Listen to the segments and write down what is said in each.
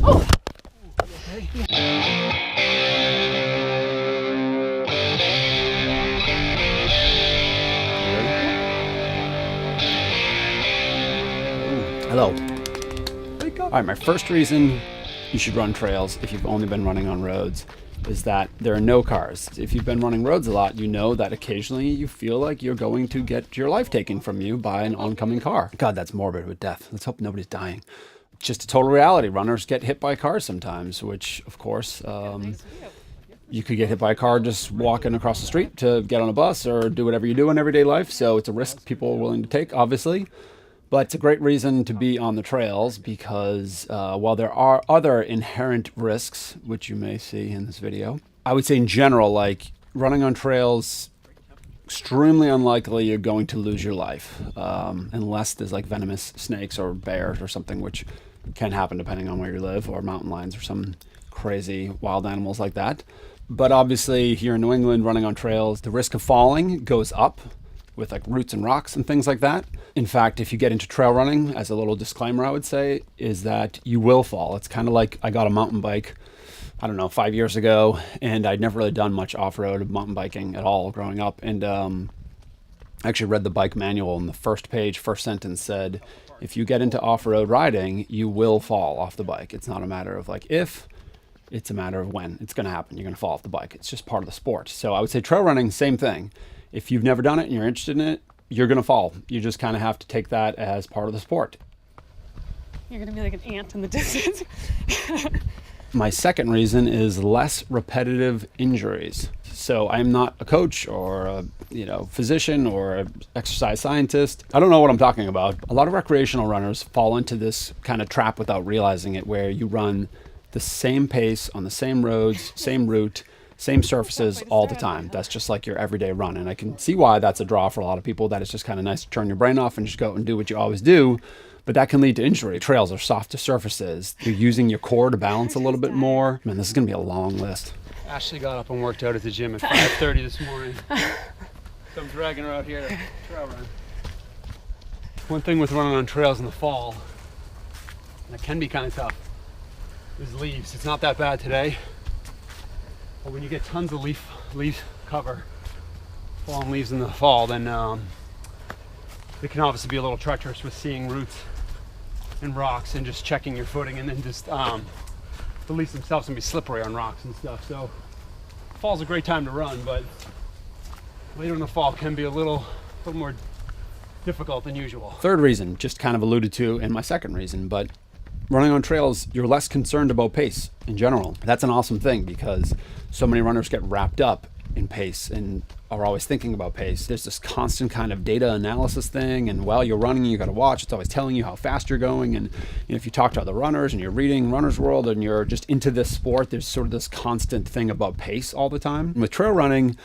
Oh. Okay. Hello. Wake up. All right, my first reason you should run trails if you've only been running on roads is that there are no cars. If you've been running roads a lot, you know that occasionally you feel like you're going to get your life taken from you by an oncoming car. God, that's morbid with death. Let's hope nobody's dying. Just a total reality. Runners get hit by cars sometimes, which, of course, you could get hit by a car just walking across the street to get on a bus or do whatever you do in everyday life. So it's a risk people are willing to take, obviously. But it's a great reason to be on the trails because while there are other inherent risks, which you may see in this video, I would say in general, like running on trails, extremely unlikely you're going to lose your life unless there's like venomous snakes or bears or something, which can happen depending on where you live, or mountain lions or some crazy wild animals like that. But obviously here in New England, running on trails, the risk of falling goes up with like roots and rocks and things like that. In fact, if you get into trail running, as a little disclaimer, I would say, is that you will fall. It's kind of like I got a mountain bike, I don't know, 5 years ago, and I'd never really done much off-road mountain biking at all growing up. And I actually read the bike manual, and the first page, first sentence said, if you get into off-road riding, you will fall off the bike. It's not a matter of like if, it's a matter of when. It's gonna happen. You're gonna fall off the bike. It's just part of the sport. So I would say trail running, same thing. If you've never done it and you're interested in it, you're going to fall. You just kind of have to take that as part of the sport. You're going to be like an ant in the distance. My second reason is less repetitive injuries. So I'm not a coach or a physician or an exercise scientist. I don't know what I'm talking about. A lot of recreational runners fall into this kind of trap without realizing it, where you run the same pace on the same roads, same route, same surfaces all the time. That's just like your everyday run. And I can see why that's a draw for a lot of people, that it's just kind of nice to turn your brain off and just go and do what you always do. But that can lead to injury. Trails are softer surfaces. You're using your core to balance a little bit more. Man, this is gonna be a long list. Ashley got up and worked out at the gym at 5:30 this morning. So I'm dragging her out here to trail run. One thing with running on trails in the fall, and it can be kind of tough, is leaves. It's not that bad today. But when you get tons of leaf cover, fallen leaves in the fall, then it can obviously be a little treacherous with seeing roots and rocks and just checking your footing, and then just the leaves themselves can be slippery on rocks and stuff. So fall's a great time to run, but later in the fall can be a little more difficult than usual. Third reason, just kind of alluded to in my second reason, but running on trails, you're less concerned about pace in general. That's an awesome thing because so many runners get wrapped up in pace and are always thinking about pace. There's this constant kind of data analysis thing, and while you're running, you got to watch. It's always telling you how fast you're going. And if you talk to other runners and you're reading Runner's World and you're just into this sport, there's sort of this constant thing about pace all the time. With trail running,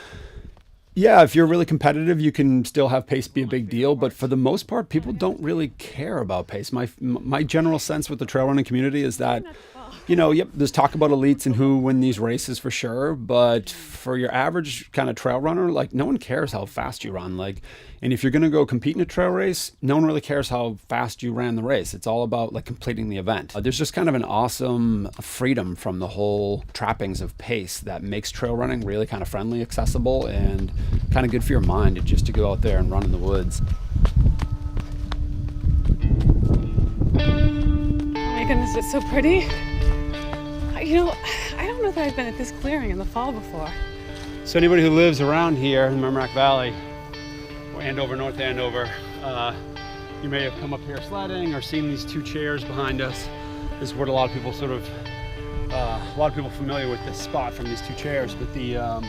yeah, if you're really competitive, you can still have pace be a big deal. But for the most part, people don't really care about pace. My general sense with the trail running community is that, yep, there's talk about elites and who win these races for sure. But for your average kind of trail runner, like no one cares how fast you run. And if you're going to go compete in a trail race, no one really cares how fast you ran the race. It's all about like completing the event. There's just kind of an awesome freedom from the whole trappings of pace that makes trail running really kind of friendly, accessible, and kind of good for your mind just to go out there and run in the woods. Oh my goodness, it's so pretty. I don't know that I've been at this clearing in the fall before. So anybody who lives around here in the Merrimack Valley, or Andover, North Andover, you may have come up here sledding or seen these two chairs behind us. This is what a lot of people familiar with this spot from these two chairs, but I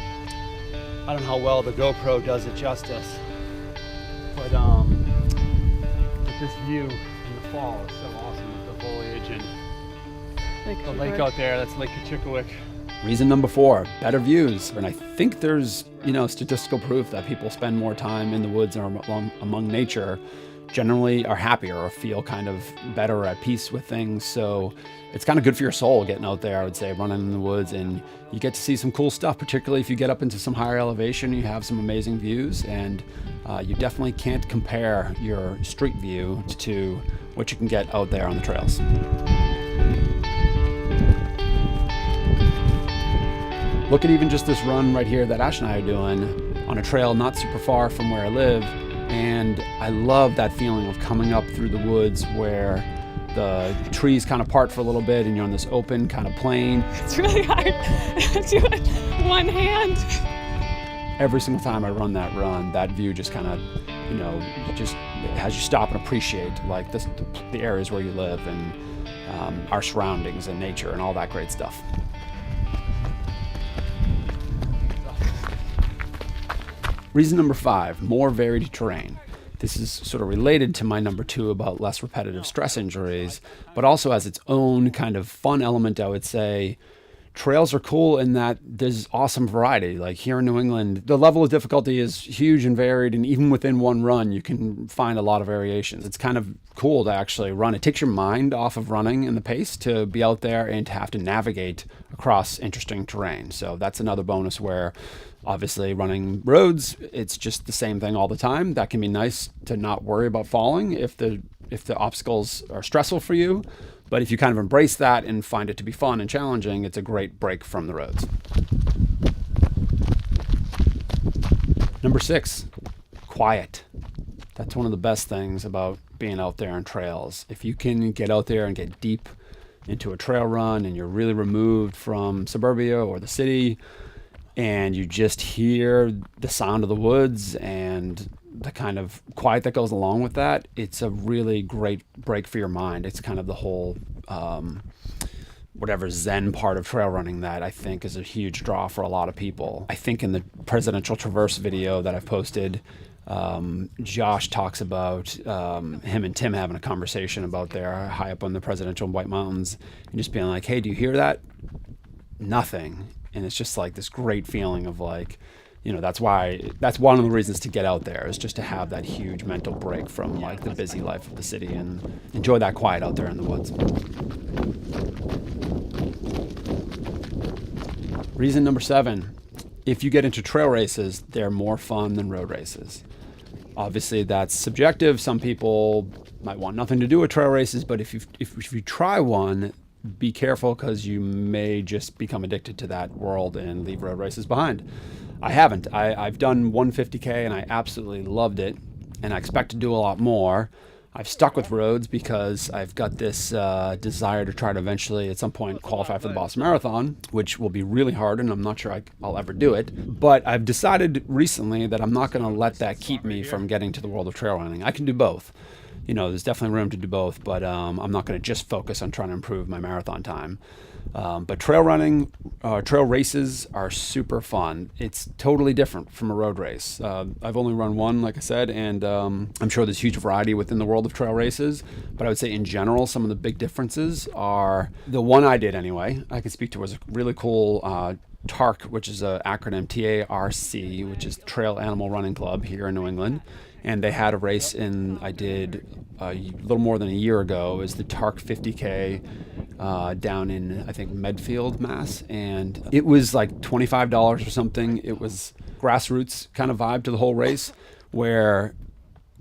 don't know how well the GoPro does it justice, but this view in the fall is so awesome with the foliage and the lake out there. That's Lake Kachikowick. Reason number 4, better views. And I think there's, statistical proof that people spend more time in the woods or among nature generally are happier or feel kind of better at peace with things. So it's kind of good for your soul getting out there, I would say, running in the woods, and you get to see some cool stuff, particularly if you get up into some higher elevation, you have some amazing views, and you definitely can't compare your street view to what you can get out there on the trails. Look at even just this run right here that Ash and I are doing on a trail not super far from where I live. And I love that feeling of coming up through the woods where the trees kind of part for a little bit and you're on this open kind of plain. It's really hard to do it one hand. Every single time I run that run, that view just kind of, just has you stop and appreciate like the areas where you live and our surroundings and nature and all that great stuff. Reason number 5, more varied terrain. This is sort of related to my number 2 about less repetitive stress injuries, but also has its own kind of fun element, I would say. Trails are cool in that there's awesome variety. Like here in New England, the level of difficulty is huge and varied, and even within one run, you can find a lot of variations. It's kind of cool to actually run. It takes your mind off of running and the pace to be out there and to have to navigate across interesting terrain. So that's another bonus where obviously running roads, it's just the same thing all the time. That can be nice to not worry about falling if the obstacles are stressful for you. But if you kind of embrace that and find it to be fun and challenging, it's a great break from the roads. Number 6, quiet. That's one of the best things about being out there on trails. If you can get out there and get deep into a trail run and you're really removed from suburbia or the city and you just hear the sound of the woods and the kind of quiet that goes along with that, it's a really great break for your mind. It's kind of the whole whatever Zen part of trail running that I think is a huge draw for a lot of people. I think in the Presidential Traverse video that I've posted, Josh talks about him and Tim having a conversation about their high up on the Presidential White Mountains and just being like, hey, do you hear that? Nothing. And it's just like this great feeling of like, that's one of the reasons to get out there is just to have that huge mental break from like the busy life of the city and enjoy that quiet out there in the woods. Reason number 7, if you get into trail races, they're more fun than road races. Obviously that's subjective. Some people might want nothing to do with trail races, but if you try one, be careful because you may just become addicted to that world and leave road races behind. I haven't. I've done 150K and I absolutely loved it, and I expect to do a lot more. I've stuck with roads because I've got this desire to try to eventually at some point qualify for the Boston Marathon, which will be really hard and I'm not sure I'll ever do it. But I've decided recently that I'm not going to let that keep me from getting to the world of trail running. I can do both. There's definitely room to do both, but I'm not going to just focus on trying to improve my marathon time. But trail running, trail races are super fun. It's totally different from a road race. I've only run one, like I said, and I'm sure there's huge variety within the world of trail races. But I would say in general, some of the big differences are the one I did anyway. I can speak to was a really cool TARC, which is an acronym TARC, which is Trail Animal Running Club here in New England. And they had a race I did a little more than a year ago. It was the TARC 50K down in, I think, Medfield, Mass. And it was like $25 or something. It was grassroots kind of vibe to the whole race where,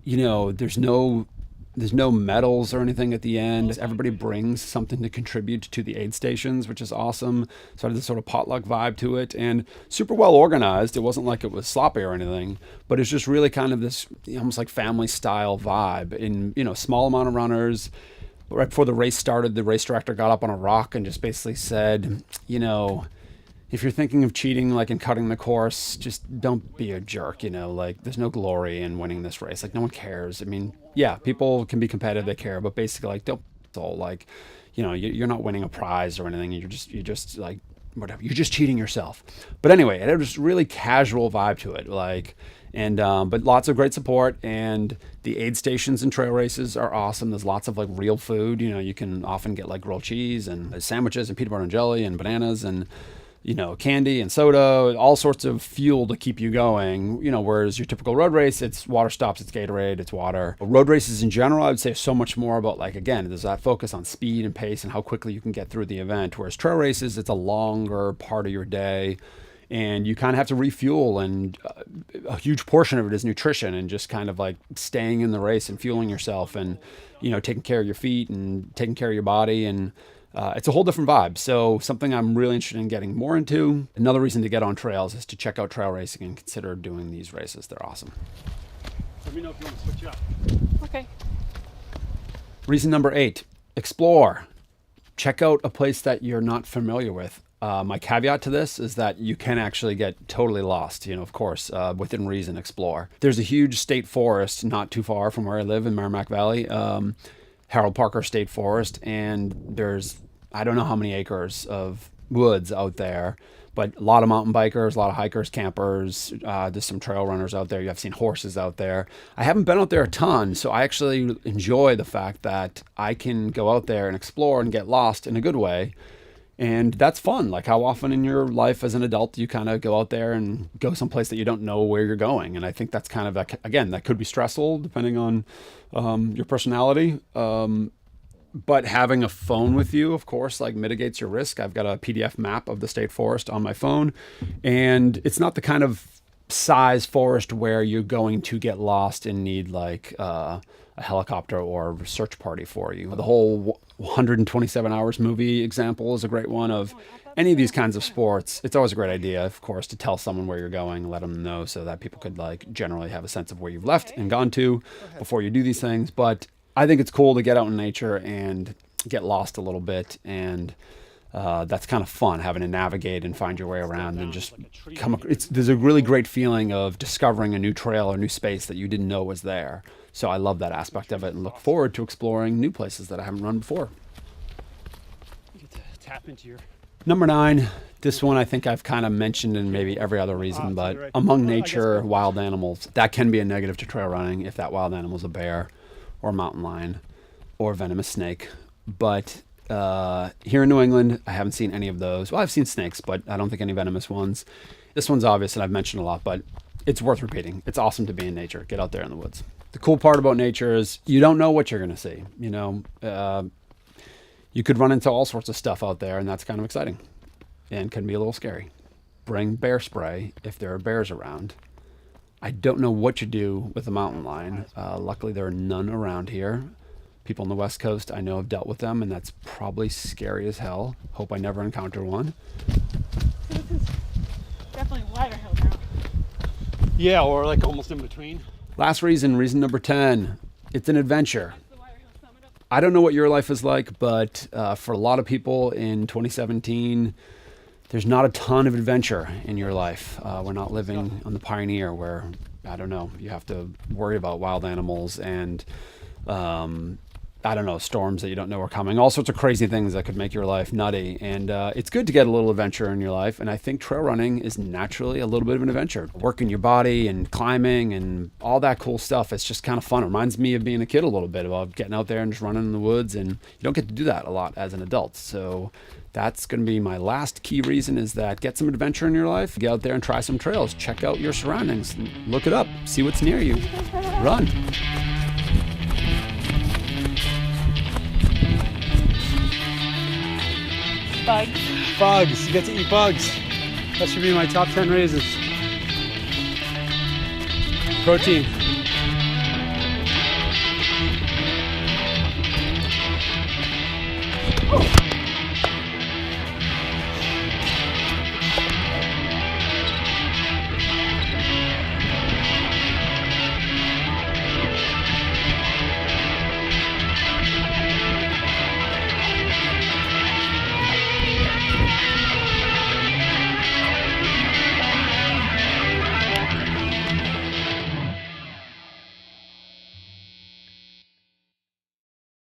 there's no medals or anything at the end. Everybody brings something to contribute to the aid stations, which is awesome. So it had this sort of potluck vibe to it and super well organized. It wasn't like it was sloppy or anything, but it's just really kind of this almost like family style vibe in, small amount of runners. Right before the race started, the race director got up on a rock and just basically said, if you're thinking of cheating, like in cutting the course, just don't be a jerk, like there's no glory in winning this race. Like no one cares. I mean, yeah, people can be competitive, they care, but basically like don't like, you're not winning a prize or anything. You're just like, whatever, you're just cheating yourself. But anyway, it had this really casual vibe to it. But lots of great support, and the aid stations and trail races are awesome. There's lots of like real food. You can often get like grilled cheese and sandwiches and peanut butter and jelly and bananas and candy and soda, all sorts of fuel to keep you going, whereas your typical road race, it's water stops, it's Gatorade, it's water. Road races in general, I would say so much more about there's that focus on speed and pace and how quickly you can get through the event, whereas trail races, it's a longer part of your day and you kind of have to refuel, and a huge portion of it is nutrition and just kind of like staying in the race and fueling yourself and, taking care of your feet and taking care of your body. And it's a whole different vibe. So something I'm really interested in getting more into. Another reason to get on trails is to check out trail racing and consider doing these races. They're awesome. Let me know if you want to switch up. Okay. Reason number 8, explore. Check out a place that you're not familiar with. My caveat to this is that you can actually get totally lost, of course, within reason, explore. There's a huge state forest not too far from where I live in Merrimack Valley, Harold Parker State Forest, and there's, I don't know how many acres of woods out there, but a lot of mountain bikers, a lot of hikers, campers, there's some trail runners out there. I've seen horses out there. I haven't been out there a ton, so I actually enjoy the fact that I can go out there and explore and get lost in a good way. And that's fun. Like, how often in your life as an adult you kind of go out there and go someplace that you don't know where you're going? And I think that's kind of, again, that could be stressful depending on your personality. But having a phone with you, of course, like mitigates your risk. I've got a PDF map of the state forest on my phone, and it's not the kind of size forest where you're going to get lost and need like a helicopter or a search party for you. The whole 127 Hours movie example is a great one of any of these kinds of sports. It's always a great idea, of course, to tell someone where you're going, let them know so that people could like generally have a sense of where you've left and gone to before you do these things. But I think it's cool to get out in nature and get lost a little bit, and that's kind of fun, having to navigate and find your way around and just there's a really great feeling of discovering a new trail or new space that you didn't know was there. So I love that aspect of it and look forward to exploring new places that I haven't run before. You get to tap into your... Number 9, this one I think I've kind of mentioned in maybe every other reason, but among nature, wild animals, that can be a negative to trail running if that wild animal is a bear or mountain lion or venomous snake. But here in New England, I haven't seen any of those. Well, I've seen snakes, but I don't think any venomous ones. This one's obvious and I've mentioned a lot, but it's worth repeating. It's awesome to be in nature. Get out there in the woods. The cool part about nature is you don't know what you're going to see. You could run into all sorts of stuff out there, and that's kind of exciting and can be a little scary. Bring bear spray if there are bears around. I don't know what you do with a mountain lion. Luckily, there are none around here. People on the West Coast I know have dealt with them, and that's probably scary as hell. Hope I never encounter one. So this is definitely wider hill now. Yeah, or like almost in between. Last reason number 10. It's an adventure. That's the wider hill summit up. I don't know what your life is like, but for a lot of people in 2017, there's not a ton of adventure in your life. We're not living on the Pioneer where, I don't know, you have to worry about wild animals and, I don't know, storms that you don't know are coming. All sorts of crazy things that could make your life nutty. And it's good to get a little adventure in your life. And I think trail running is naturally a little bit of an adventure. Working your body and climbing and all that cool stuff. It's just kind of fun. It reminds me of being a kid a little bit, about getting out there and just running in the woods. And you don't get to do that a lot as an adult. So that's going to be my last key reason, is that get some adventure in your life. Get out there and try some trails. Check out your surroundings. Look it up. See what's near you. Run. Bugs. Bugs. You get to eat bugs. That should be my top 10 raises. Protein. Oh.